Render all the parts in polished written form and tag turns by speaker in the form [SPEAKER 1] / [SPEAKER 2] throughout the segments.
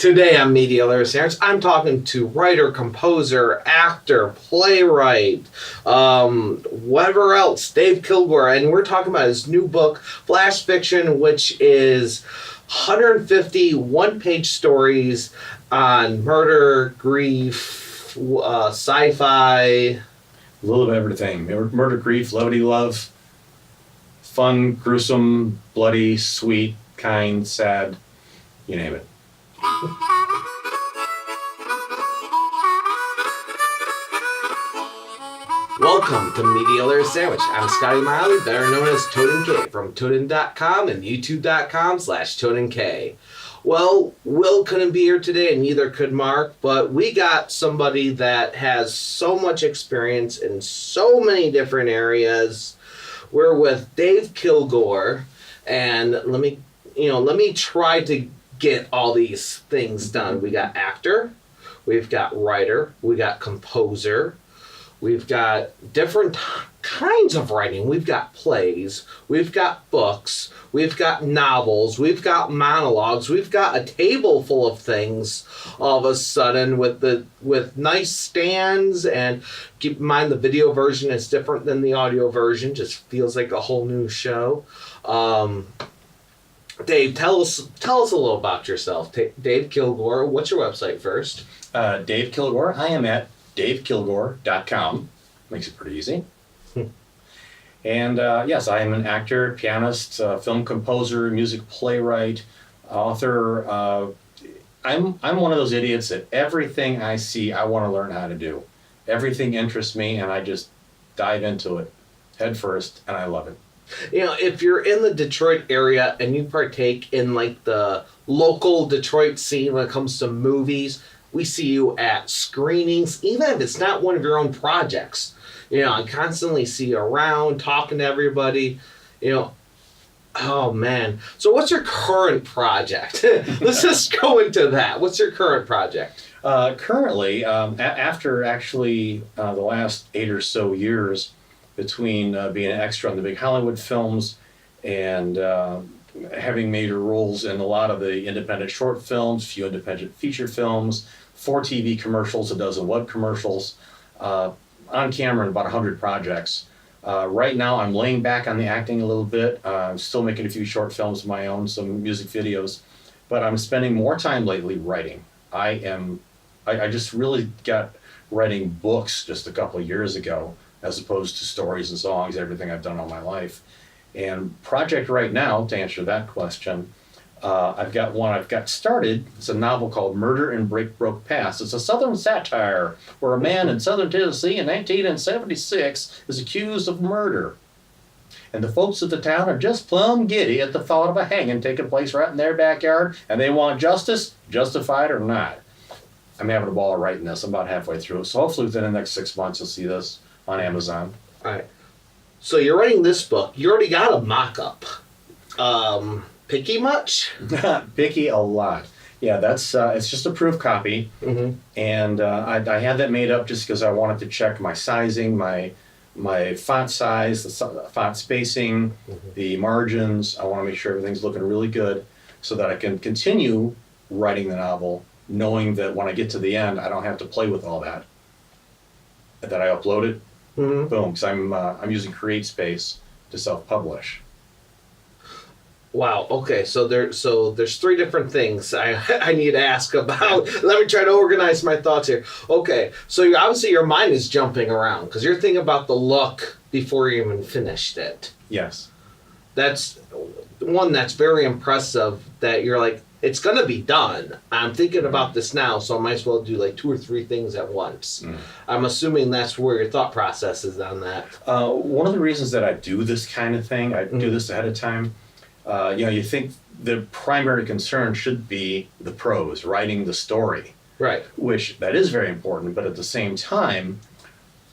[SPEAKER 1] Today on Media Lyrics, I'm talking to writer, composer, actor, playwright, whatever else, Dave Kilgor, and we're talking about his new book, Flash Fiction, which is 150 one-page stories on murder, grief, sci-fi.
[SPEAKER 2] A little bit of everything. Murder, grief, levity, love, fun, gruesome, bloody, sweet, kind, sad, you name it.
[SPEAKER 1] Welcome to Media Lyrics Sandwich. I'm Scotty Miley, better known as Toaden from Toaden.com and YouTube.com/ToadenK. Well, Will couldn't be here today, and neither could Mark, but we got somebody that has so much experience in so many different areas. We're with Dave Kilgor, and let me try to get all these things done. We got actor, we've got writer, we got composer, we've got different kinds of writing. We've got plays, we've got books, we've got novels, we've got monologues, we've got a table full of things all of a sudden with nice stands. And keep in mind the video version is different than the audio version, just feels like a whole new show. Dave, tell us a little about yourself. Dave Kilgor, what's your website first?
[SPEAKER 2] Dave Kilgor. I am at davekilgor.com. Makes it pretty easy. And yes, I am an actor, pianist, film composer, music playwright, author. I'm one of those idiots that everything I see, I want to learn how to do. Everything interests me, and I just dive into it head first, and I love it.
[SPEAKER 1] If you're in the Detroit area and you partake in like the local Detroit scene when it comes to movies, we see you at screenings, even if it's not one of your own projects. I constantly see you around talking to everybody. Oh man. So what's your current project? Let's just go into that. What's your current project?
[SPEAKER 2] Currently, after actually the last 8 or so years, between being an extra on the big Hollywood films and having major roles in a lot of the independent short films, few independent feature films, 4 TV commercials, a dozen web commercials, on camera in about 100 projects. Right now I'm laying back on the acting a little bit. I'm still making a few short films of my own, some music videos, but I'm spending more time lately writing. I just really got writing books just a couple of years ago, as opposed to stories and songs, everything I've done all my life. And project right now, to answer that question, I've got one I've got started. It's a novel called Murder in Broke Pass. It's a Southern satire where a man in Southern Tennessee in 1976 is accused of murder. And the folks of the town are just plumb giddy at the thought of a hanging taking place right in their backyard, and they want justice, justified or not. I'm having a ball writing this. I'm about halfway through. So hopefully within the next 6 months you'll see this on Amazon.
[SPEAKER 1] All right. So you're writing this book. You already got a mock-up. Picky much?
[SPEAKER 2] Picky a lot. Yeah, that's it's just a proof copy. Mm-hmm. And I had that made up just because I wanted to check my sizing, my font size, the font spacing, mm-hmm. the margins. I want to make sure everything's looking really good so that I can continue writing the novel, knowing that when I get to the end, I don't have to play with all that. That I upload it, mm-hmm. boom, because I'm using CreateSpace to self-publish.
[SPEAKER 1] Wow. Okay. So there's 3 different things I need to ask about. Let me try to organize my thoughts here. Okay. So obviously your mind is jumping around because you're thinking about the look before you even finished it.
[SPEAKER 2] Yes.
[SPEAKER 1] That's one that's very impressive. That you're like, it's going to be done. I'm thinking about this now, so I might as well do like 2 or 3 things at once. Mm. I'm assuming that's where your thought process is on that.
[SPEAKER 2] One of the reasons that I do this kind of thing, I do this ahead of time. You think the primary concern should be the prose, writing the story.
[SPEAKER 1] Right.
[SPEAKER 2] Which that is very important, but at the same time,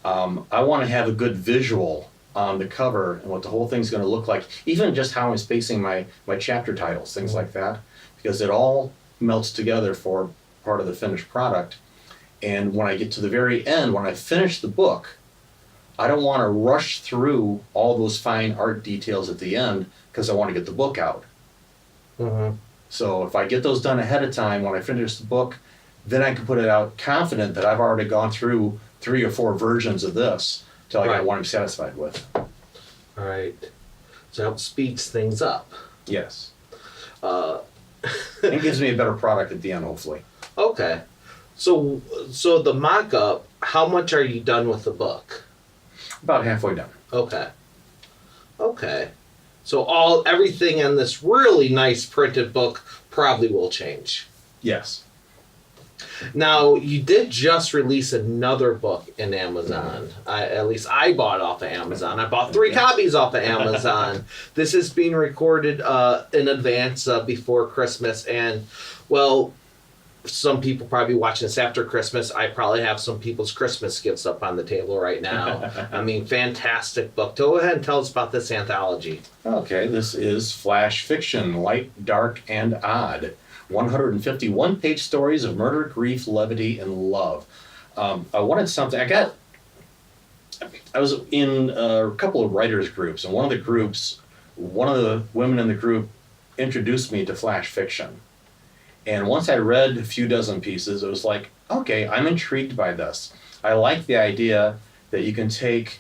[SPEAKER 2] I want to have a good visual on the cover and what the whole thing's going to look like, even just how I'm spacing my chapter titles, things like that, because it all melts together for part of the finished product. And when I get to the very end, when I finish the book, I don't want to rush through all those fine art details at the end because I want to get the book out. Mm-hmm. So if I get those done ahead of time when I finish the book, then I can put it out confident that I've already gone through 3 or 4 versions of this till I
[SPEAKER 1] Right.
[SPEAKER 2] get one I'm satisfied with.
[SPEAKER 1] All right. So it speeds things up.
[SPEAKER 2] Yes.
[SPEAKER 1] Uh,
[SPEAKER 2] It gives me a better product at the end, hopefully.
[SPEAKER 1] okay. So the mock-up, how much are you done with the book?
[SPEAKER 2] About halfway done.
[SPEAKER 1] Okay. Okay. So everything in this really nice printed book probably will change.
[SPEAKER 2] Yes.
[SPEAKER 1] Now, you did just release another book in Amazon. At least I bought off of Amazon. I bought 3 copies off of Amazon. This is being recorded in advance before Christmas. And, well, some people probably watching this after Christmas. I probably have some people's Christmas gifts up on the table right now. I mean, fantastic book. Go ahead and tell us about this anthology.
[SPEAKER 2] Okay, this is flash fiction, light, dark, and odd. 151-page stories of murder, grief, levity, and love. I wanted something. I was in a couple of writers groups, and one of the women in the group introduced me to flash fiction. And once I read a few dozen pieces, it was like, okay, I'm intrigued by this. I like the idea that you can take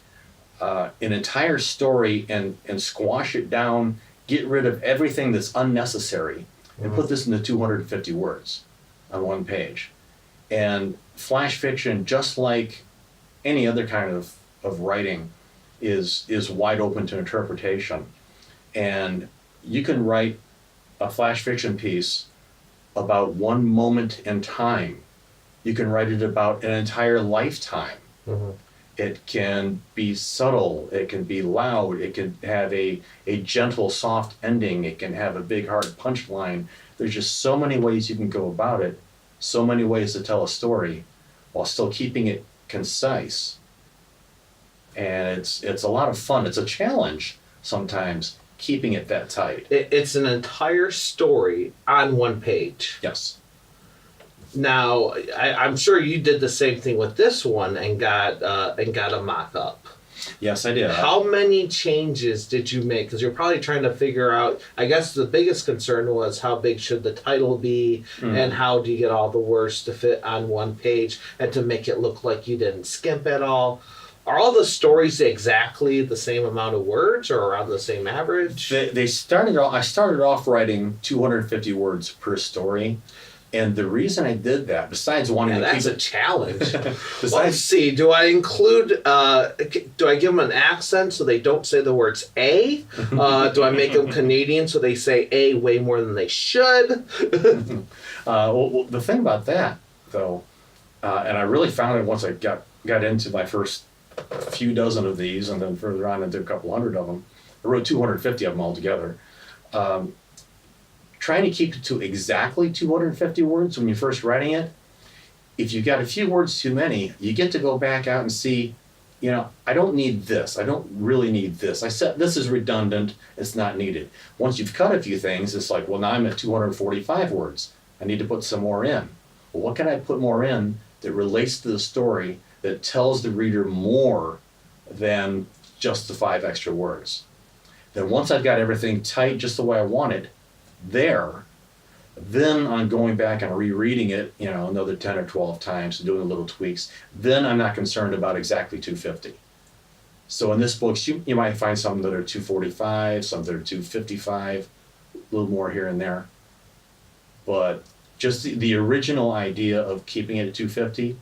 [SPEAKER 2] an entire story and squash it down, get rid of everything that's unnecessary, and put this into 250 words on one page. And flash fiction, just like any other kind of writing, is wide open to interpretation. And you can write a flash fiction piece about one moment in time. You can write it about an entire lifetime.
[SPEAKER 1] Mm-hmm.
[SPEAKER 2] It can be subtle, it can be loud, it can have a gentle, soft ending, it can have a big, hard punchline. There's just so many ways you can go about it, so many ways to tell a story while still keeping it concise. And it's a lot of fun. It's a challenge sometimes, keeping it that tight.
[SPEAKER 1] It's an entire story on one page.
[SPEAKER 2] Yes.
[SPEAKER 1] Now, I'm sure you did the same thing with this one and got a mock-up.
[SPEAKER 2] Yes, I did.
[SPEAKER 1] How many changes did you make? Because you're probably trying to figure out, I guess the biggest concern was how big should the title be and how do you get all the words to fit on one page and to make it look like you didn't skimp at all. Are all the stories exactly the same amount of words or around the same average?
[SPEAKER 2] I started off writing 250 words per story. And the reason I did that, besides wanting to keep
[SPEAKER 1] that's a challenge.
[SPEAKER 2] besides,
[SPEAKER 1] Let's see. Do I include? Do I give them an accent so they don't say the words "a"? Do I make them Canadian so they say "a" way more than they should?
[SPEAKER 2] well, the thing about that, though, and I really found it once I got into my first few dozen of these, and then further on into a couple hundred of them. I wrote 250 of them altogether. Trying to keep it to exactly 250 words when you're first writing it, if you got a few words too many, you get to go back out and see, I don't need this. I don't really need this. I said this is redundant. It's not needed. Once you've cut a few things, it's like, well, now I'm at 245 words. I need to put some more in. Well, what can I put more in that relates to the story, that tells the reader more than just the 5 extra words? Then once I've got everything tight just the way I want it, then on going back and rereading it, another 10 or 12 times and doing little tweaks, then I'm not concerned about exactly 250. So in this book, you might find some that are 245, some that are 255, a little more here and there. But just the original idea of keeping it at 250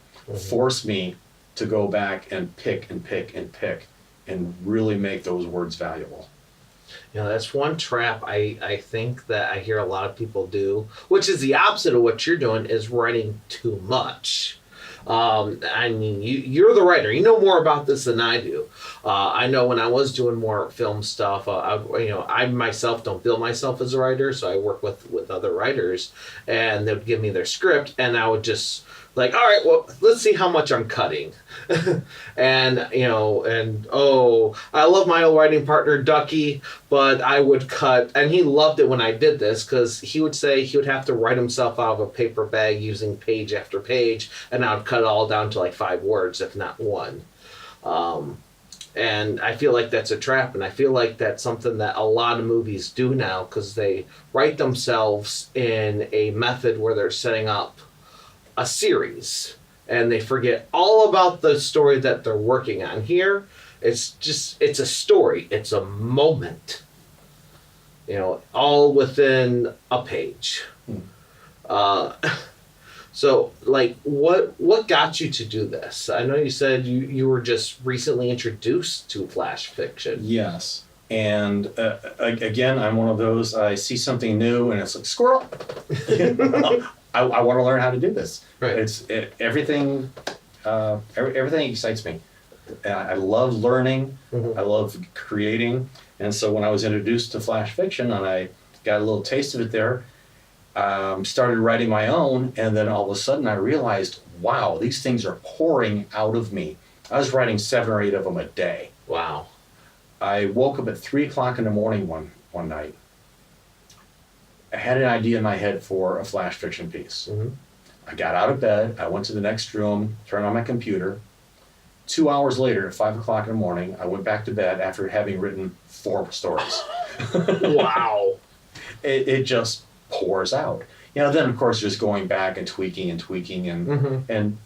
[SPEAKER 2] forced me to go back and pick and pick and pick and really make those words valuable.
[SPEAKER 1] That's one trap I think that I hear a lot of people do, which is the opposite of what you're doing, is writing too much. I mean, you're the writer. You know more about this than I do. I know when I was doing more film stuff, I myself don't bill myself as a writer, so I work with other writers, and they would give me their script, and I would just like, all right, well, let's see how much I'm cutting. And I love my old writing partner, Ducky, but I would cut, and he loved it when I did this, because he would say he would have to write himself out of a paper bag using page after page, and I would cut it all down to like 5 words, if not 1. And I feel like that's a trap, and I feel like that's something that a lot of movies do now, because they write themselves in a method where they're setting up a series, and they forget all about the story that they're working on. Here, it's a story. It's a moment. All within a page. Uh, So, like, what got you to do this? I know you said you were just recently introduced to flash fiction.
[SPEAKER 2] Yes. And again, I'm one of those, I see something new and it's like, squirrel! I want to learn how to do this.
[SPEAKER 1] Right.
[SPEAKER 2] Everything excites me. I love learning.
[SPEAKER 1] Mm-hmm.
[SPEAKER 2] I love creating. And so when I was introduced to flash fiction and I got a little taste of it there, started writing my own, and then all of a sudden I realized, wow, these things are pouring out of me. I was writing 7 or 8 of them a day.
[SPEAKER 1] Wow.
[SPEAKER 2] I woke up at 3 o'clock in the morning one night. I had an idea in my head for a flash fiction piece.
[SPEAKER 1] Mm-hmm.
[SPEAKER 2] I got out of bed, I went to the next room, turned on my computer. 2 hours later, at 5 o'clock in the morning, I went back to bed after having written 4 stories.
[SPEAKER 1] Wow.
[SPEAKER 2] It just pours out. Then of course just going back and tweaking and
[SPEAKER 1] Mm-hmm.
[SPEAKER 2] and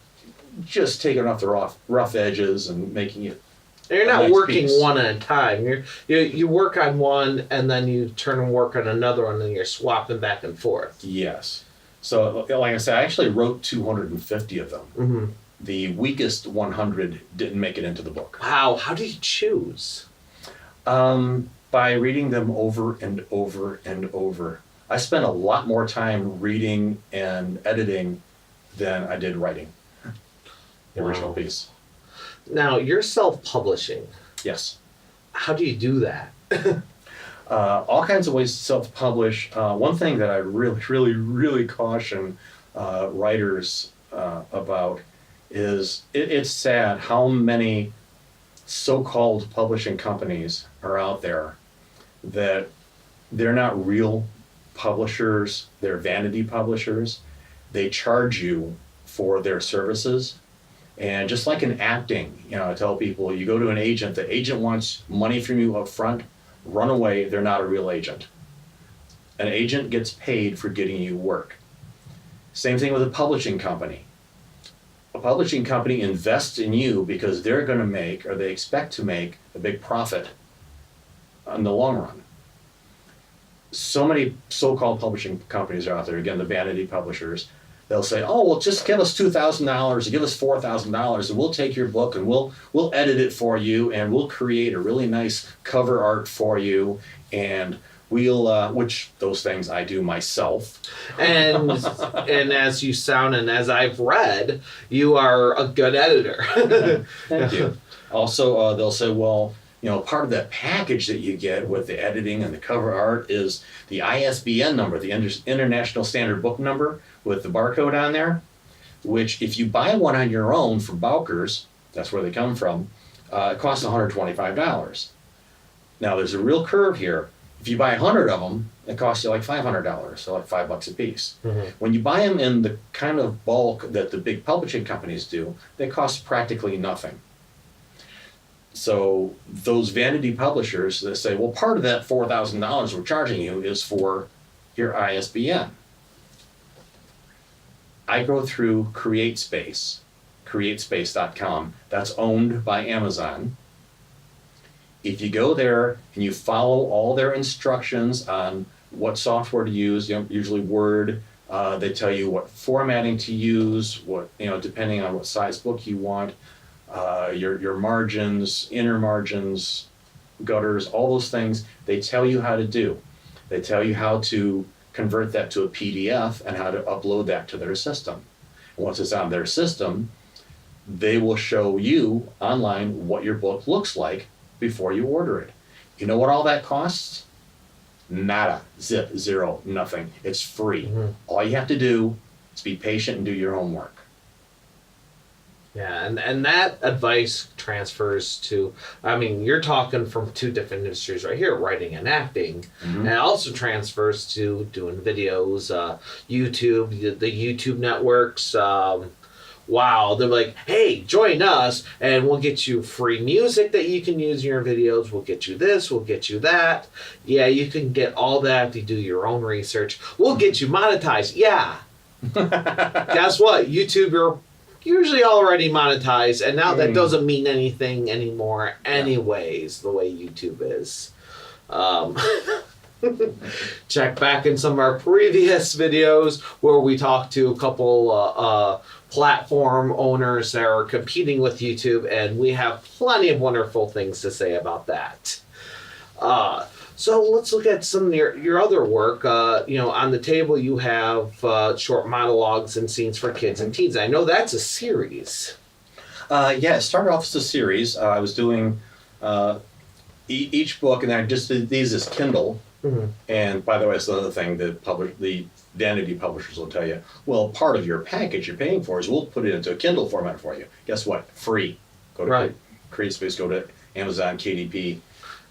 [SPEAKER 2] just taking off the rough edges and making it.
[SPEAKER 1] You're
[SPEAKER 2] a
[SPEAKER 1] not
[SPEAKER 2] nice
[SPEAKER 1] working
[SPEAKER 2] piece.
[SPEAKER 1] one at a time. You work on one, and then you turn and work on another one, and you're swapping back and forth.
[SPEAKER 2] Yes. So like I said, I actually wrote 250 of them.
[SPEAKER 1] Mm-hmm.
[SPEAKER 2] The weakest 100 didn't make it into the book.
[SPEAKER 1] Wow. How do you choose?
[SPEAKER 2] By reading them over and over and over. I spent a lot more time reading and editing than I did writing the original
[SPEAKER 1] Wow.
[SPEAKER 2] piece.
[SPEAKER 1] Now, you're self-publishing.
[SPEAKER 2] Yes.
[SPEAKER 1] How do you do that?
[SPEAKER 2] All kinds of ways to self-publish. One thing that I really caution writers about is it's sad how many so-called publishing companies are out there that they're not real publishers, they're vanity publishers. They charge you for their services. And just like in acting, I tell people, you go to an agent, the agent wants money from you up front, run away, they're not a real agent. An agent gets paid for getting you work. Same thing with a publishing company. A publishing company invests in you because they're going to make, or they expect to make, a big profit in the long run. So many so-called publishing companies are out there, again, the vanity publishers. They'll say, oh, well, just give us $2,000, give us $4,000, and we'll take your book and we'll edit it for you, and we'll create a really nice cover art for you, and we'll, which those things I do myself.
[SPEAKER 1] And as you sound, and as I've read, you are a good editor.
[SPEAKER 2] Thank you. Also, they'll say, well, part of that package that you get with the editing and the cover art is the ISBN number, the International Standard Book Number, with the barcode on there, which if you buy one on your own from Bowker's, that's where they come from, it costs $125. Now, there's a real curve here. If you buy 100 of them, it costs you like $500, so like $5 a piece.
[SPEAKER 1] Mm-hmm.
[SPEAKER 2] When you buy them in the kind of bulk that the big publishing companies do, they cost practically nothing. So those vanity publishers, they say, well, part of that $4,000 we're charging you is for your ISBN. I go through CreateSpace, createspace.com. That's owned by Amazon. If you go there and you follow all their instructions on what software to use, usually Word, they tell you what formatting to use, what depending on what size book you want, your margins, inner margins, gutters, all those things, they tell you how to do. They tell you how to convert that to a PDF and how to upload that to their system. And once it's on their system, they will show you online what your book looks like before you order it. You know what all that costs? Nada, zip, zero, nothing. It's free.
[SPEAKER 1] Mm-hmm.
[SPEAKER 2] All you have to do is be patient and do your homework.
[SPEAKER 1] Yeah, and that advice transfers to, you're talking from two different industries right here, writing and acting.
[SPEAKER 2] Mm-hmm.
[SPEAKER 1] And it also transfers to doing videos, YouTube, the YouTube networks. wow, they're like, hey, join us and we'll get you free music that you can use in your videos. We'll get you this, we'll get you that. Yeah, you can get all that if you do your own research. We'll get you monetized. Yeah. Guess what? YouTube, you're usually already monetized, and now that doesn't mean anything anymore anyways, the way YouTube is. Check back in some of our previous videos where we talked to a couple platform owners that are competing with YouTube, and we have plenty of wonderful things to say about that. So let's look at some of your other work. On the table you have short monologues and scenes for kids and teens. I know that's a series.
[SPEAKER 2] Yeah, it started off as a series. I was doing each book, and I just did these as Kindle. Mm-hmm. And by the way, that's another thing that the vanity publishers will tell you. Well, part of your package you're paying for is we'll put it into a Kindle format for you. Guess what? Free. Go to CreateSpace, go to Amazon, KDP.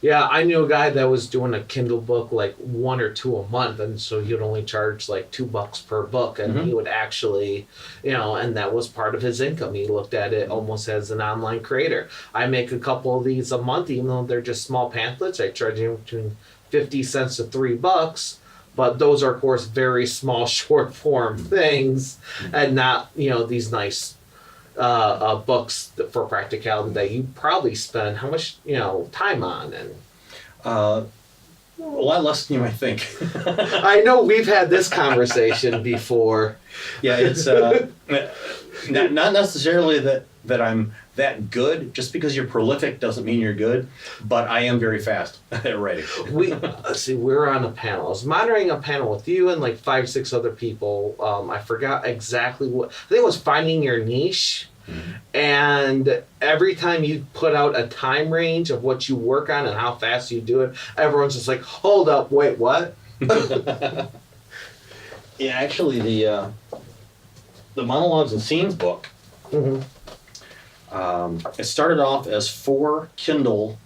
[SPEAKER 1] Yeah, I knew a guy that was doing a Kindle book like 1 or 2 a month, and so he'd only charge like $2 per book, and he would actually, and that was part of his income. He looked at it almost as an online creator. I make a couple of these a month, even though they're just small pamphlets. I charge you between 50 cents to $3, but those are, of course, very small, short form things, and not, these nice books for practicality that you probably spend how much time on, and
[SPEAKER 2] a lot less than you might think.
[SPEAKER 1] I know we've had this conversation before.
[SPEAKER 2] Yeah, it's not necessarily that I'm that good. Just because you're prolific doesn't mean you're good, but I am very fast at writing.
[SPEAKER 1] We're on a panel. I was monitoring a panel with you and like 5-6 other people. I forgot exactly what. I think it was finding your niche. Mm-hmm. And every time you put out a time range of what you work on and how fast you do it, everyone's just like, hold up, wait, what?
[SPEAKER 2] Yeah, actually, the Monologues and Scenes book, it started off as 4 Kindle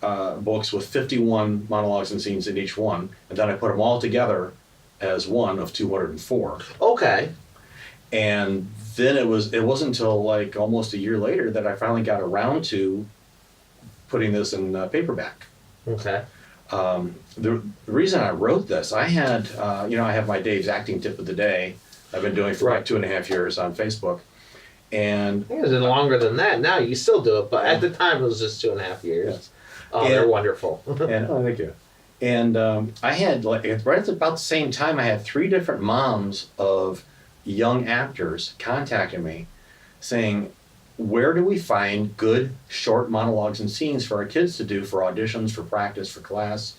[SPEAKER 2] books with 51 monologues and scenes in each one, and then I put them all together as one of 204.
[SPEAKER 1] Okay.
[SPEAKER 2] And then it wasn't until like almost a year later that I finally got around to putting this in paperback.
[SPEAKER 1] Okay.
[SPEAKER 2] The reason I wrote this, I had, I have my Dave's acting tip of the day. I've been doing for like 2.5 years on Facebook. And
[SPEAKER 1] I think it was longer than that. Now you still do it, but at the time it was just 2.5 years. Yes. Oh, they're wonderful.
[SPEAKER 2] Thank you. And I had, right at about the same time, I had 3 different moms of young actors contacting me saying, where do we find good short monologues and scenes for our kids to do for auditions, for practice, for class?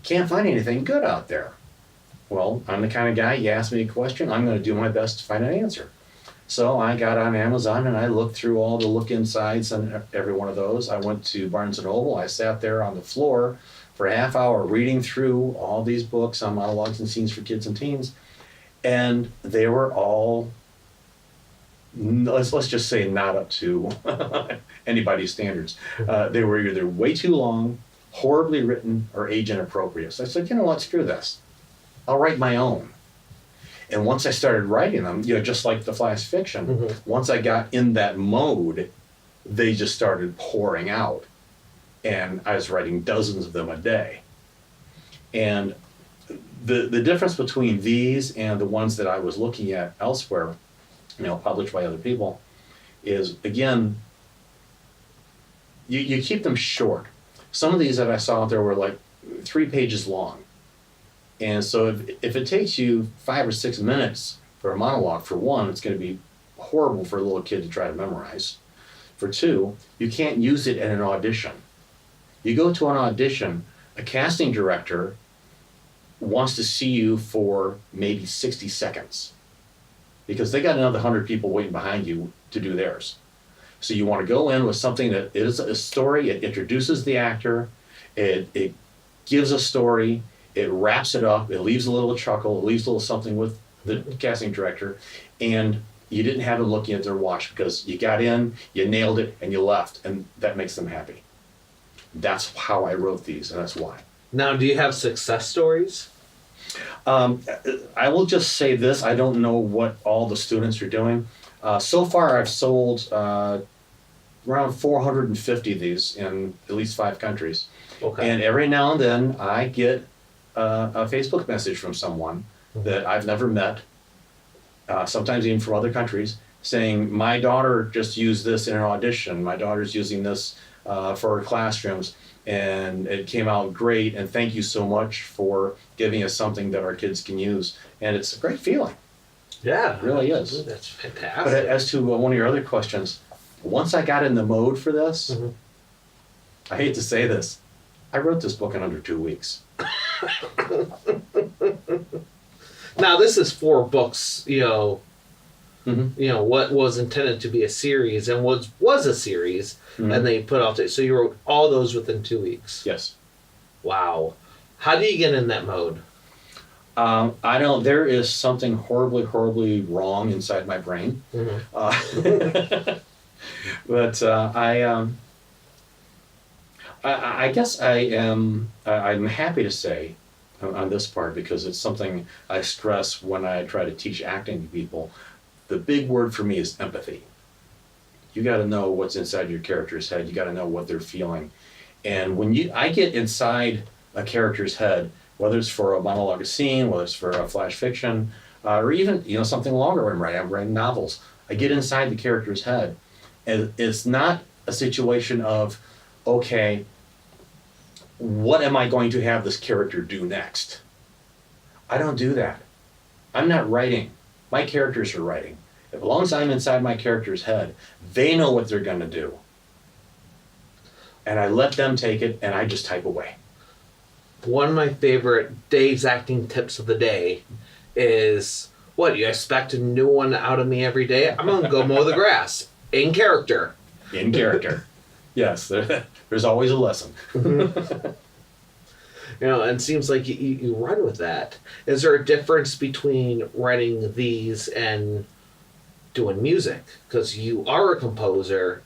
[SPEAKER 2] Can't find anything good out there. Well, I'm the kind of guy, you ask me a question, I'm going to do my best to find an answer. So I got on Amazon and I looked through all the look insides on every one of those. I went to Barnes & Noble. I sat there on the floor for a half hour reading through all these books on monologues and scenes for kids and teens. And they were all, let's just say, not up to anybody's standards. They were either way too long, horribly written, or age inappropriate. So I said, you know what, screw this. I'll write my own. And once I started writing them, just like the flash fiction, once I got in that mode, they just started pouring out. And I was writing dozens of them a day. And the difference between these and the ones that I was looking at elsewhere, published by other people, is, again, you keep them short. Some of these that I saw out there were like 3 pages long. And so if it takes you 5 or 6 minutes for a monologue, for one, it's going to be horrible for a little kid to try to memorize. For 2, you can't use it in an audition. You go to an audition, a casting director wants to see you for maybe 60 seconds because they got another 100 people waiting behind you to do theirs. So you want to go in with something that is a story, it introduces the actor, it gives a story, it wraps it up, it leaves a little chuckle, it leaves a little something with the casting director, and you didn't have them looking at their watch because you got in, you nailed it, and you left, and that makes them happy. That's how I wrote these, and that's why.
[SPEAKER 1] Now, do you have success stories?
[SPEAKER 2] I will just say this, I don't know what all the students are doing. So far, I've sold around 450 of these in at least 5 countries.
[SPEAKER 1] Okay.
[SPEAKER 2] And every now and then, I get a Facebook message from someone that I've never met, sometimes even from other countries, saying, my daughter just used this in an audition. My daughter's using this for her classrooms, and it came out great, and thank you so much for giving us something that our kids can use. And it's a great feeling.
[SPEAKER 1] Yeah.
[SPEAKER 2] It really is.
[SPEAKER 1] That's fantastic.
[SPEAKER 2] But as to one of your other questions, once I got in the mode for this, I hate to say this, I wrote this book in under 2 weeks.
[SPEAKER 1] Now, this is 4 books, what was intended to be a series and was a series, and they put out there. So you wrote all those within 2 weeks.
[SPEAKER 2] Yes.
[SPEAKER 1] Wow. How do you get in that mode?
[SPEAKER 2] I don't. There is something horribly, horribly wrong inside my brain. But I guess I am. I'm happy to say on this part, because it's something I stress when I try to teach acting to people. The big word for me is empathy. You got to know what's inside your character's head. You got to know what they're feeling. And when I get inside a character's head, whether it's for a monologue, a scene, whether it's for a flash fiction, or even something longer when I'm writing novels, I get inside the character's head, and it's not a situation of, okay, what am I going to have this character do next? I don't do that. I'm not writing. My characters are writing. As long as I'm inside my character's head, they know what they're going to do. And I let them take it, and I just type away.
[SPEAKER 1] One of my favorite Dave's acting tips of the day is, what, you expect a new one out of me every day? I'm going to go mow the grass. In character.
[SPEAKER 2] In character. Yes, there's always a lesson.
[SPEAKER 1] And it seems like you run with that. Is there a difference between writing these and doing music? Because you are a composer,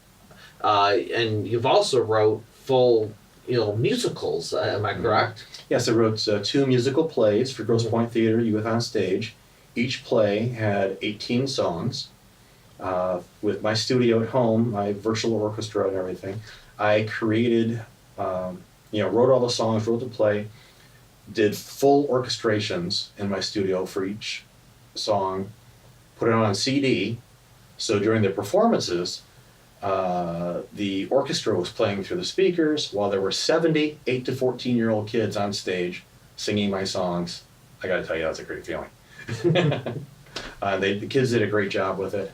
[SPEAKER 1] and you've also wrote full, musicals. Am I correct?
[SPEAKER 2] Yes, I wrote 2 musical plays for Grosse Pointe Theater, Youth on Stage. Each play had 18 songs. With my studio at home, my virtual orchestra and everything, I created, wrote all the songs, wrote the play, did full orchestrations in my studio for each song, put it on CD. So during the performances, the orchestra was playing through the speakers while there were 70 8 to 14-year-old kids on stage singing my songs. I got to tell you, that's a great feeling. The kids did a great job with it.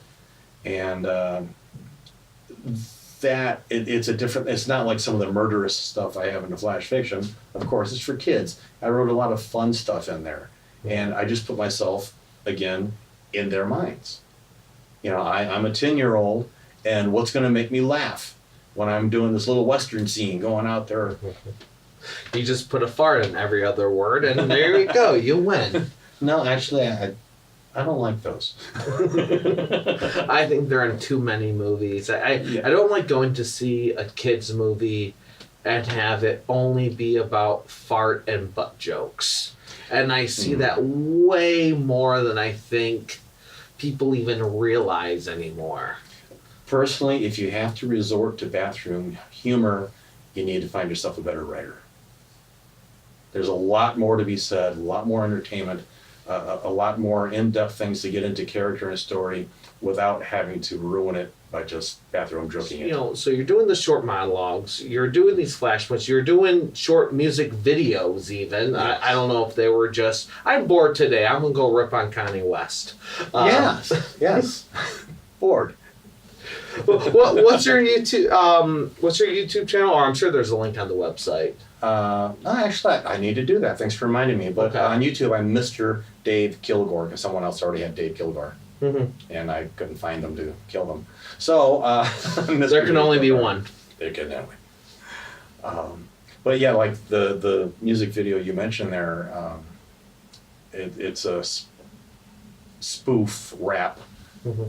[SPEAKER 2] And it's not like some of the murderous stuff I have in the flash fiction. Of course, it's for kids. I wrote a lot of fun stuff in there. And I just put myself, again, in their minds. I'm a 10-year-old, and what's going to make me laugh when I'm doing this little Western scene going out there?
[SPEAKER 1] You just put a fart in every other word, and there you go. You win.
[SPEAKER 2] No, actually, I don't like those.
[SPEAKER 1] I think there are too many movies. I don't like going to see a kid's movie and have it only be about fart and butt jokes. And I see that way more than I think people even realize anymore.
[SPEAKER 2] Personally, if you have to resort to bathroom humor, you need to find yourself a better writer. There's a lot more to be said, a lot more entertainment, a lot more in-depth things to get into character and story without having to ruin it by just bathroom joking it.
[SPEAKER 1] So you're doing the short monologues, you're doing these flashbacks, you're doing short music videos even. Yes. I don't know if they were just, I'm bored today, I'm going to go rip on Kanye West.
[SPEAKER 2] Yes. Bored.
[SPEAKER 1] What's your YouTube channel? Or I'm sure there's a link on the website.
[SPEAKER 2] Actually, I need to do that. Thanks for reminding me. But on YouTube, I'm Mr. Dave Kilgor, because someone else already had Dave Kilgor. And I couldn't find them to kill them. So,
[SPEAKER 1] there can only be one.
[SPEAKER 2] There can only. But yeah, like the music video you mentioned there, it's a spoof rap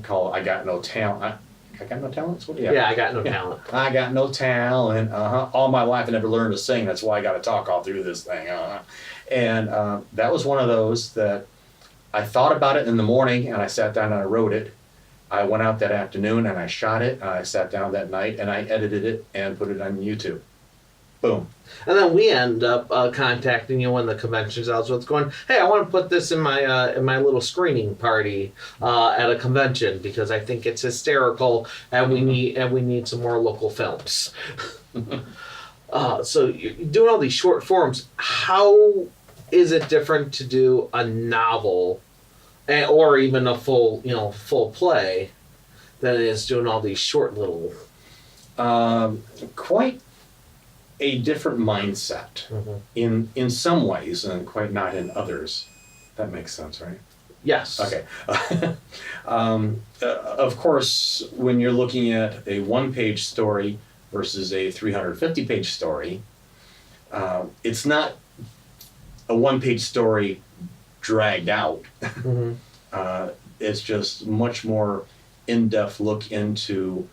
[SPEAKER 2] called I Got No Talent. I got no talent?
[SPEAKER 1] Yeah, I got no talent.
[SPEAKER 2] I got no talent. All my life I never learned to sing. That's why I got to talk all through this thing. And that was one of those that I thought about it in the morning, and I sat down and I wrote it. I went out that afternoon and I shot it. I sat down that night and I edited it and put it on YouTube. Boom.
[SPEAKER 1] And then we end up contacting you when the convention's out. So it's going, hey, I want to put this in my little screening party at a convention because I think it's hysterical and we need some more local films. So you're doing all these short forms. How is it different to do a novel or even a full play than it is doing all these short little?
[SPEAKER 2] Quite a different mindset in some ways and quite not in others. That makes sense, right?
[SPEAKER 1] Yes.
[SPEAKER 2] Okay. Of course, when you're looking at a one-page story versus a 350-page story, it's not a one-page story dragged out. It's just much more in-depth look into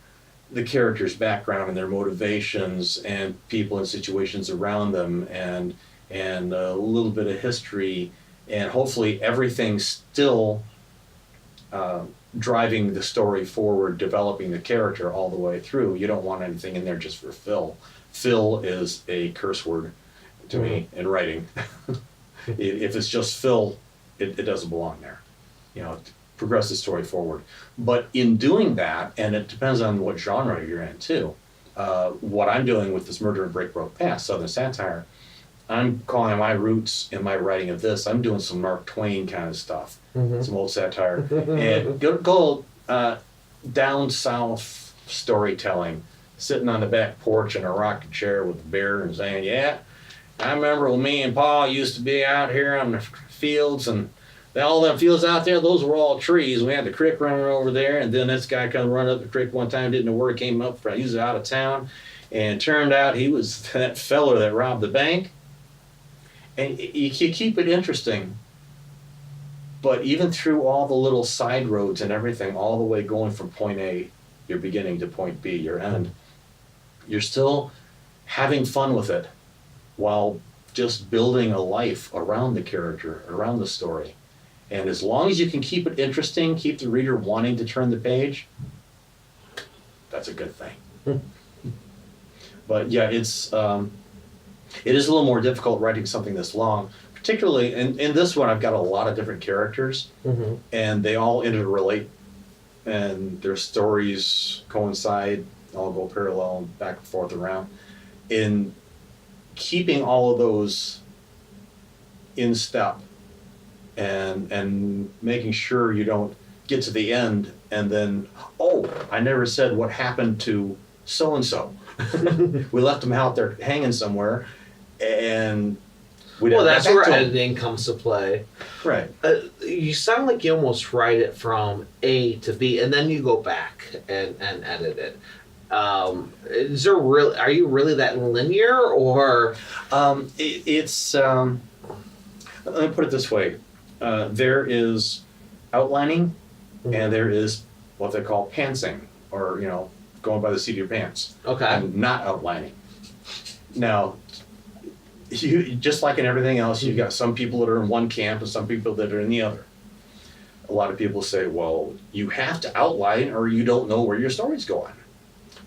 [SPEAKER 2] the character's background and their motivations and people and situations around them and a little bit of history and hopefully everything still driving the story forward, developing the character all the way through. You don't want anything in there just for fill. Fill is a curse word to me in writing. If it's just fill, it doesn't belong there. Progress the story forward. But in doing that, and it depends on what genre you're in too, what I'm doing with this Murder and Break Broke Past, Southern satire, I'm calling my roots in my writing of this. I'm doing some Mark Twain kind of stuff, some old satire. And go down south storytelling, sitting on the back porch in a rocking chair with a beer and saying, yeah, I remember when me and Paul used to be out here on the fields and all them fields out there, those were all trees. We had the creek running over there, and then this guy come running up the creek one time, didn't know where he came up from. He was out of town, and turned out he was that feller that robbed the bank. And you keep it interesting, but even through all the little side roads and everything, all the way going from point A, your beginning, to point B, your end, you're still having fun with it while just building a life around the character, around the story. And as long as you can keep it interesting, keep the reader wanting to turn the page, that's a good thing. But yeah, it is a little more difficult writing something this long, particularly in this one. I've got a lot of different characters, and they all interrelate, and their stories coincide, all go parallel, back and forth around. In keeping all of those in step, and making sure you don't get to the end and then, oh, I never said what happened to so-and-so. We left them out there hanging somewhere, and
[SPEAKER 1] that's where editing comes to play.
[SPEAKER 2] Right.
[SPEAKER 1] You sound like you almost write it from A to B, and then you go back and edit it. Are you really that linear, or?
[SPEAKER 2] It's let me put it this way. There is outlining, and there is what they call pantsing, or going by the seat of your pants.
[SPEAKER 1] Okay.
[SPEAKER 2] And not outlining. Now, you just like in everything else, you've got some people that are in one camp and some people that are in the other. A lot of people say, well, you have to outline or you don't know where your story's going.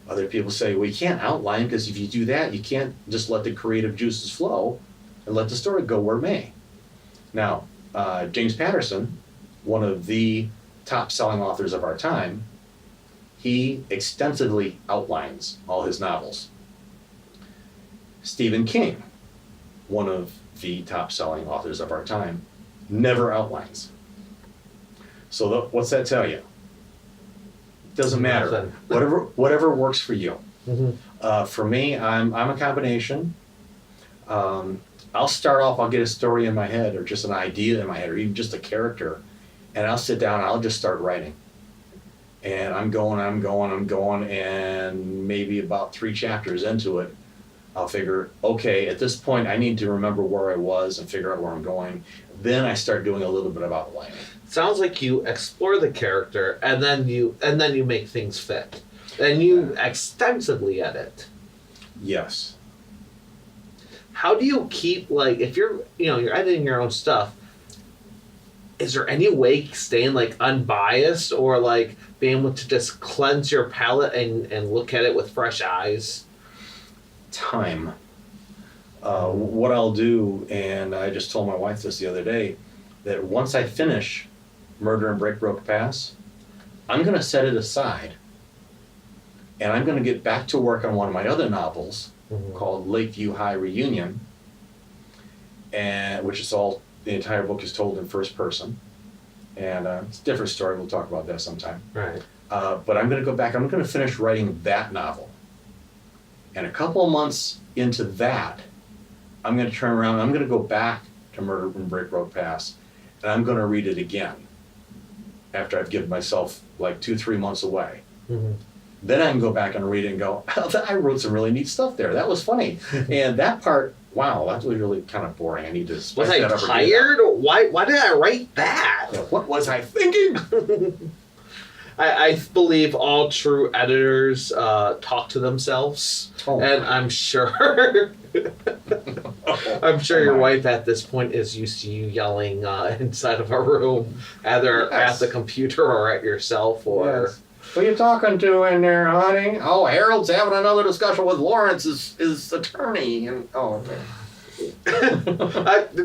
[SPEAKER 2] Other people say, well, you can't outline because if you do that, you can't just let the creative juices flow and let the story go where it may. Now, James Patterson, one of the top-selling authors of our time, he extensively outlines all his novels. Stephen King, one of the top-selling authors of our time, never outlines. So what's that tell you? Doesn't matter. Whatever works for you. For me, I'm a combination. I'll start off, I'll get a story in my head or just an idea in my head or even just a character, and I'll sit down and I'll just start writing. And I'm going, and maybe about 3 chapters into it, I'll figure, okay, at this point I need to remember where I was and figure out where I'm going. Then I start doing a little bit of outlining.
[SPEAKER 1] Sounds like you explore the character and then you make things fit. And you extensively edit.
[SPEAKER 2] Yes.
[SPEAKER 1] How do you keep, like, if you're editing your own stuff, is there any way staying like unbiased or like being able to just cleanse your palate and look at it with fresh eyes?
[SPEAKER 2] Time. What I'll do, and I just told my wife this the other day, that once I finish Murder and Break Broke Pass, I'm going to set it aside, and I'm going to get back to work on one of my other novels called Lakeview High Reunion, and which is all, the entire book is told in first person, and it's a different story. We'll talk about that sometime.
[SPEAKER 1] Right.
[SPEAKER 2] But I'm going to go back. I'm going to finish writing that novel, and a couple of months into that, I'm going to turn around. I'm going to go back to Murder and Break Broke Pass, and I'm going to read it again after I've given myself like 2-3 months away. Then I can go back and read it and go, oh, I wrote some really neat stuff there. That was funny. And that part, wow, that was really kind of boring. I need to spice
[SPEAKER 1] Was I
[SPEAKER 2] that up.
[SPEAKER 1] tired? Why did I write that?
[SPEAKER 2] Yeah, what was I thinking?
[SPEAKER 1] I believe all true editors talk to themselves, and I'm sure your wife at this point is used to you yelling inside of a room, either at the computer or at yourself, or.
[SPEAKER 2] Yes. Who are you talking to in there, honey? Oh, Harold's having another discussion with Lawrence, his attorney. And
[SPEAKER 1] okay.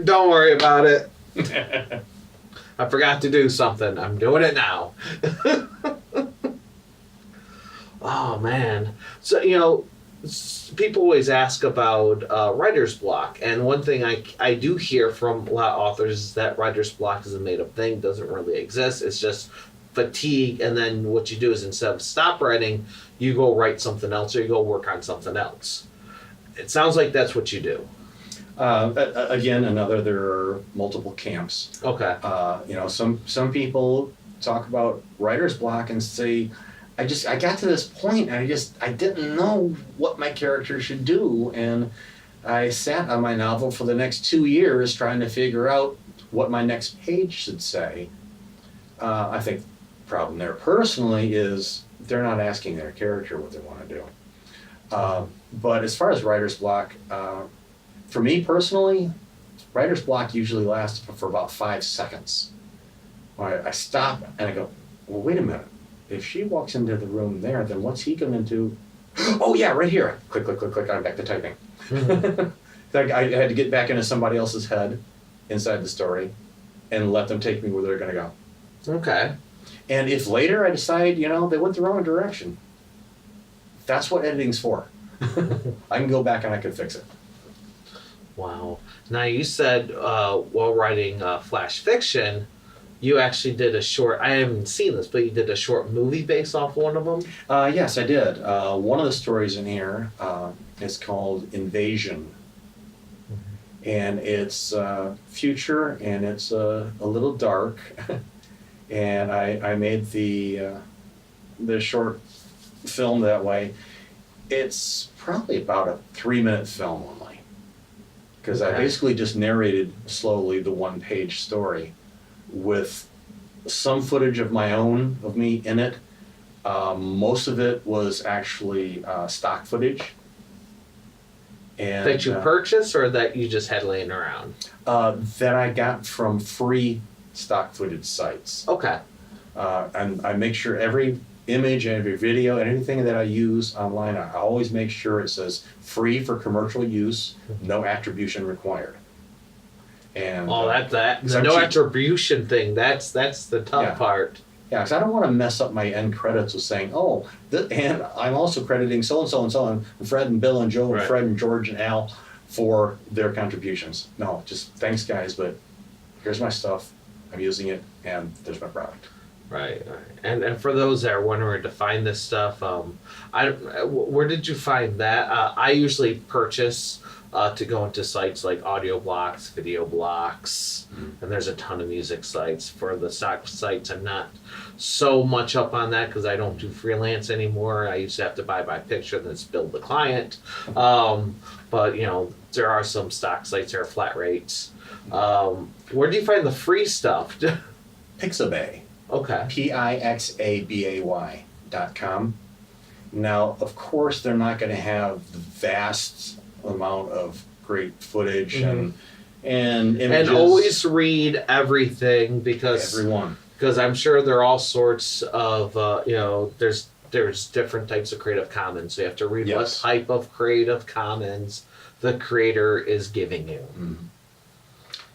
[SPEAKER 1] Don't worry about it. I forgot to do something. I'm doing it now. Oh, man. So, people always ask about writer's block. And one thing I do hear from a lot of authors is that writer's block is a made-up thing, doesn't really exist. It's just fatigue. And then what you do is instead of stop writing, you go write something else or you go work on something else. It sounds like that's what you do.
[SPEAKER 2] Again, there are multiple camps.
[SPEAKER 1] Okay.
[SPEAKER 2] Some people talk about writer's block and say, I got to this point and I didn't know what my character should do, and I sat on my novel for the next 2 years trying to figure out what my next page should say. I think the problem there personally is they're not asking their character what they want to do. But as far as writer's block, for me personally, writer's block usually lasts for about 5 seconds. I stop and I go, well, wait a minute. If she walks into the room there, then what's he going to do? Oh, yeah, right here. Click, click, click, click. I'm back to typing. I had to get back into somebody else's head inside the story and let them take me where they're going to go.
[SPEAKER 1] Okay.
[SPEAKER 2] And if later I decide, they went the wrong direction, that's what editing's for. I can go back and I can fix it.
[SPEAKER 1] Wow. Now, you said while writing flash fiction, you actually did a short, I haven't seen this, but you did a short movie based off one of them?
[SPEAKER 2] Yes, I did. One of the stories in here is called Invasion. And it's future, and it's a little dark. And I made the short film that way. It's probably about a 3-minute film only. Because I basically just narrated slowly the 1-page story with some footage of my own, of me in it. Most of it was actually stock footage. And,
[SPEAKER 1] that you purchased or that you just had laying around?
[SPEAKER 2] That I got from free stock footage sites.
[SPEAKER 1] Okay.
[SPEAKER 2] And I make sure every image, every video, and anything that I use online, I always make sure it says free for commercial use, no attribution required. And
[SPEAKER 1] the no attribution thing, that's the tough part.
[SPEAKER 2] Yeah, because I don't want to mess up my end credits with saying, and I'm also crediting so-and-so and so, and Fred and Bill and Joe and Fred and George and Al for their contributions. No, just thanks guys, but here's my stuff, I'm using it, and there's my product.
[SPEAKER 1] Right. And for those that are wondering to find this stuff, where did you find that? I usually purchase to go into sites like Audio Blocks, Video Blocks, and there's a ton of music sites. For the stock sites, I'm not so much up on that because I don't do freelance anymore. I used to have to buy by picture and then build the client. But there are some stock sites that are flat rates. Where do you find the free stuff?
[SPEAKER 2] Pixabay.
[SPEAKER 1] Okay.
[SPEAKER 2] Pixabay.com. Now, of course, they're not going to have the vast amount of great footage and and images.
[SPEAKER 1] And always read everything because
[SPEAKER 2] Everyone.
[SPEAKER 1] I'm sure there are all sorts of there's different types of Creative Commons. So you have to read what type of Creative Commons the creator is giving you.
[SPEAKER 2] Mm-hmm.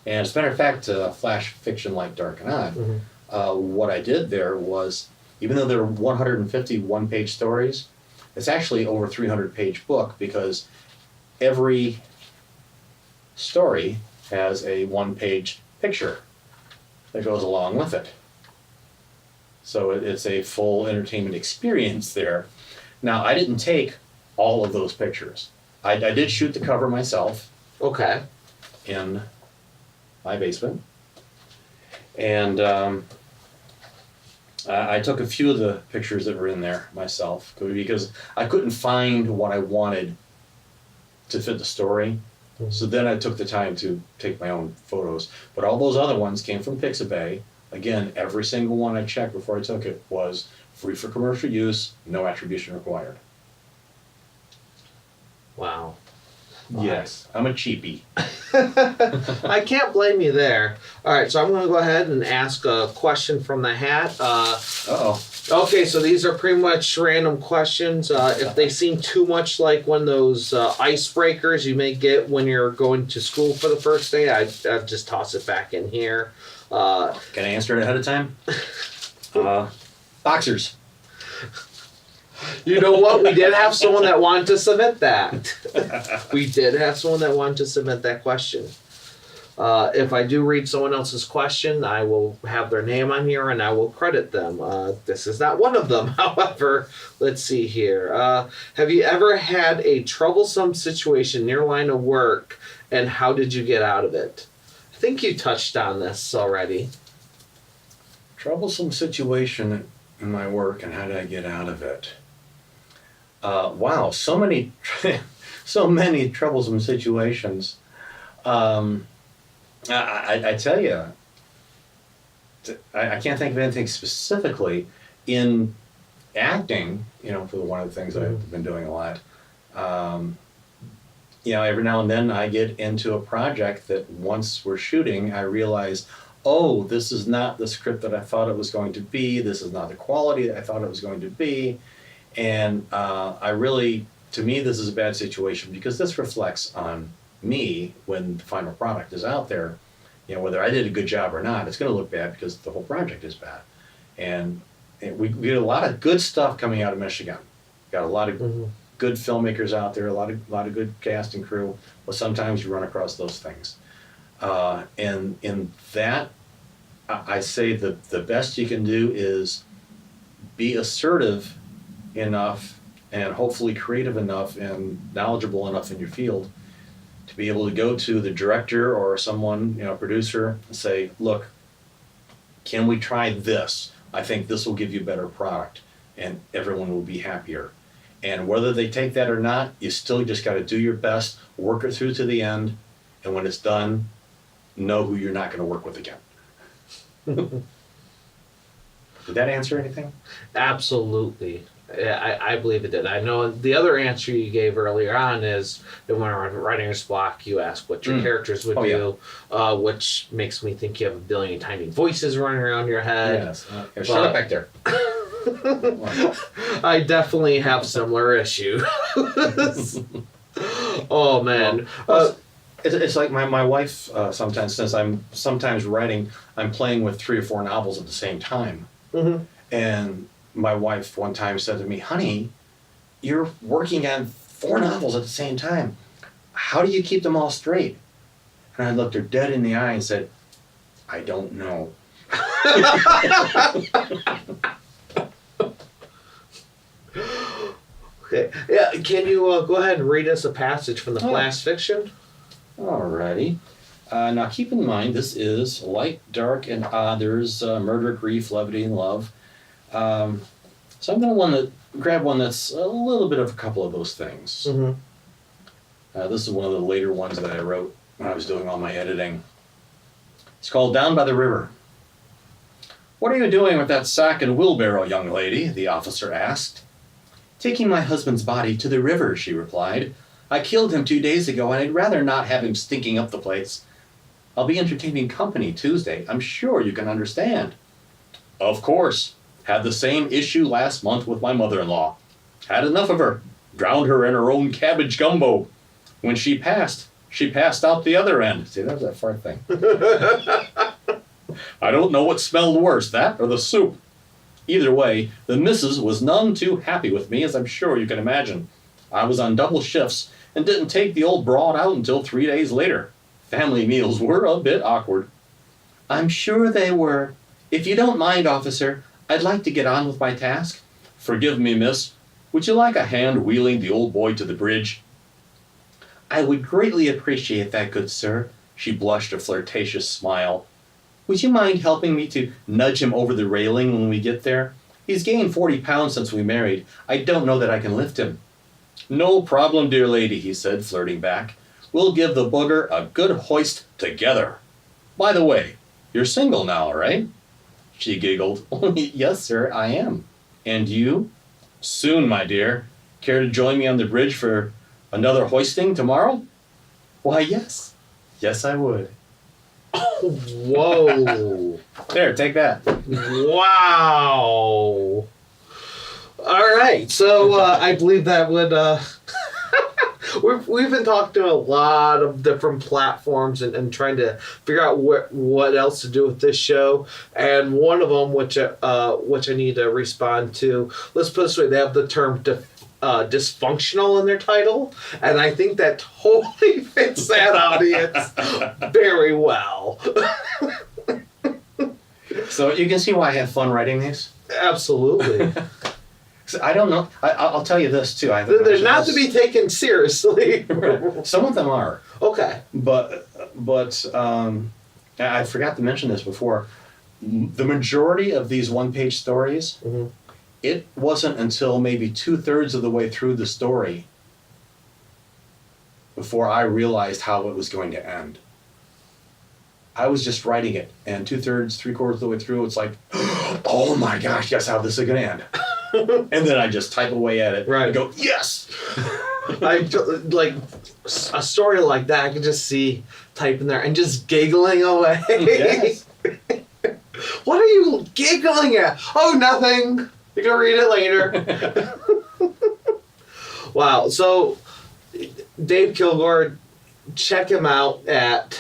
[SPEAKER 2] And as a matter of fact, flash fiction like Dark and Odd, what I did there was, even though there are 150 one-page stories, it's actually over 300-page book because every story has a one-page picture that goes along with it. So it's a full entertainment experience there. Now, I didn't take all of those pictures. I did shoot the cover myself.
[SPEAKER 1] Okay.
[SPEAKER 2] In my basement. And I took a few of the pictures that were in there myself because I couldn't find what I wanted to fit the story. Mm-hmm. So then I took the time to take my own photos. But all those other ones came from Pixabay. Again, every single one I checked before I took it was free for commercial use, no attribution required.
[SPEAKER 1] Wow.
[SPEAKER 2] Yes, I'm a cheapie.
[SPEAKER 1] I can't blame you there. All right, so I'm going to go ahead and ask a question from the hat.
[SPEAKER 2] Uh-oh.
[SPEAKER 1] Okay, so these are pretty much random questions. If they seem too much like one of those icebreakers you may get when you're going to school for the first day, I'd just toss it back in here.
[SPEAKER 2] Can I answer it ahead of time? Boxers.
[SPEAKER 1] You know what? We did have someone that wanted to submit that. We did have someone that wanted to submit that question. If I do read someone else's question, I will have their name on here and I will credit them. This is not one of them, however. Let's see here. Have you ever had a troublesome situation in your line of work, and how did you get out of it? I think you touched on this already.
[SPEAKER 2] Troublesome situation in my work, and how did I get out of it? Wow, so many troublesome situations. I tell you, I can't think of anything specifically in acting. For one of the things I've been doing a lot. Every now and then I get into a project that once we're shooting, I realize, oh, this is not the script that I thought it was going to be. This is not the quality that I thought it was going to be. And to me, this is a bad situation because this reflects on me when the final product is out there. Whether I did a good job or not, it's going to look bad because the whole project is bad. And we get a lot of good stuff coming out of Michigan. Got a lot of good filmmakers out there, a lot of good cast and crew. But sometimes you run across those things. And in that, I say the best you can do is be assertive enough and hopefully creative enough and knowledgeable enough in your field to be able to go to the director or someone, producer, and say, look, can we try this? I think this will give you a better product and everyone will be happier. And whether they take that or not, you still just got to do your best, work it through to the end, and when it's done, know who you're not going to work with again. Did that answer anything?
[SPEAKER 1] Absolutely. I believe it did. I know the other answer you gave earlier on is that when we're on writer's block, you ask what your characters would do, which makes me think you have a billion tiny voices running around your head.
[SPEAKER 2] Yes. Shut up back there.
[SPEAKER 1] I definitely have similar issues. Oh, man.
[SPEAKER 2] It's like my wife sometimes, since I'm sometimes writing, I'm playing with 3 or 4 novels at the same time. Mm-hmm. And my wife one time said to me, honey, you're working on 4 novels at the same time. How do you keep them all straight? And I looked her dead in the eye and said, I don't know.
[SPEAKER 1] Okay. Yeah, can you go ahead and read us a passage from the Flash Fiction?
[SPEAKER 2] Alrighty. Now keep in mind, this is light, dark, and odd. There's murder, grief, levity, and love. So I'm going to grab one that's a little bit of a couple of those things. Mm-hmm. This is one of the later ones that I wrote when I was doing all my editing. It's called Down by the River. What are you doing with that sack and wheelbarrow, young lady? The officer asked. Taking my husband's body to the river, she replied. I killed him 2 days ago, and I'd rather not have him stinking up the place. I'll be entertaining company Tuesday. I'm sure you can understand. Of course. Had the same issue last month with my mother-in-law. Had enough of her. Drowned her in her own cabbage gumbo. When she passed out the other end. See, that was that fart thing. I don't know what smelled worse, that or the soup. Either way, the missus was none too happy with me, as I'm sure you can imagine. I was on double shifts and didn't take the old broad out until 3 days later. Family meals were a bit awkward. I'm sure they were. If you don't mind, officer, I'd like to get on with my task. Forgive me, miss. Would you like a hand wheeling the old boy to the bridge? I would greatly appreciate that, good sir. She blushed a flirtatious smile. Would you mind helping me to nudge him over the railing when we get there? He's gained 40 pounds since we married. I don't know that I can lift him. No problem, dear lady, he said, flirting back. We'll give the booger a good hoist together. By the way, you're single now, right? She giggled. Yes, sir, I am. And you? Soon, my dear. Care to join me on the bridge for another hoisting tomorrow? Why, yes. Yes, I would.
[SPEAKER 1] Whoa.
[SPEAKER 2] There, take that.
[SPEAKER 1] Wow. All right. So I believe that would... We've been talking to a lot of different platforms and trying to figure out what else to do with this show. And one of them, which I need to respond to, let's put it this way, they have the term dysfunctional in their title, and I think that totally fits that audience very well.
[SPEAKER 2] So you can see why I have fun writing these?
[SPEAKER 1] Absolutely.
[SPEAKER 2] I don't know. I'll tell you this, too.
[SPEAKER 1] They're not to be taken seriously.
[SPEAKER 2] Some of them are.
[SPEAKER 1] Okay.
[SPEAKER 2] But I forgot to mention this before. The majority of these one-page stories,
[SPEAKER 1] Mm-hmm.
[SPEAKER 2] It wasn't until maybe 2/3 of the way through the story before I realized how it was going to end. I was just writing it, and 2/3, 3/4 of the way through, it's like, oh my gosh, guess how this is going to end. And then I just type away at it and go, yes!
[SPEAKER 1] Like a story like that, I could just see typing there and just giggling away.
[SPEAKER 2] Yes.
[SPEAKER 1] What are you giggling at? Oh, nothing. You can read it later. Wow. So, Dave Kilgor, check him out at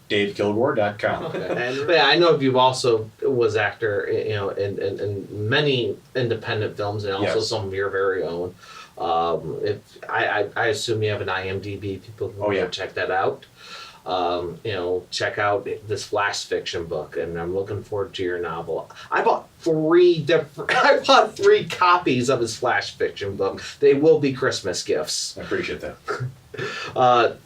[SPEAKER 2] DaveKilgor.com.
[SPEAKER 1] And yeah, I know you've also was actor, in many independent films and also some of your very own. If I assume you have an IMDb, people can go check that out. Check out this flash fiction book, and I'm looking forward to your novel. I bought 3 copies of his flash fiction book. They will be Christmas gifts.
[SPEAKER 2] I appreciate that.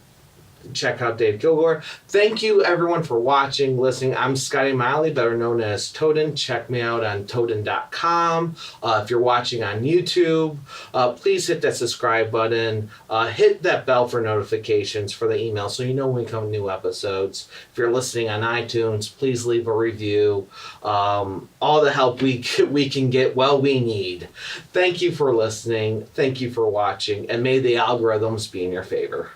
[SPEAKER 1] Check out Dave Kilgor. Thank you, everyone, for watching, listening. I'm Scotty Miley, better known as Toaden. Check me out on Toaden.com. If you're watching on YouTube, please hit that subscribe button. Hit that bell for notifications for the email so you know when we come new episodes. If you're listening on iTunes, please leave a review. All the help we can get, we need. Thank you for listening. Thank you for watching. And may the algorithms be in your favor.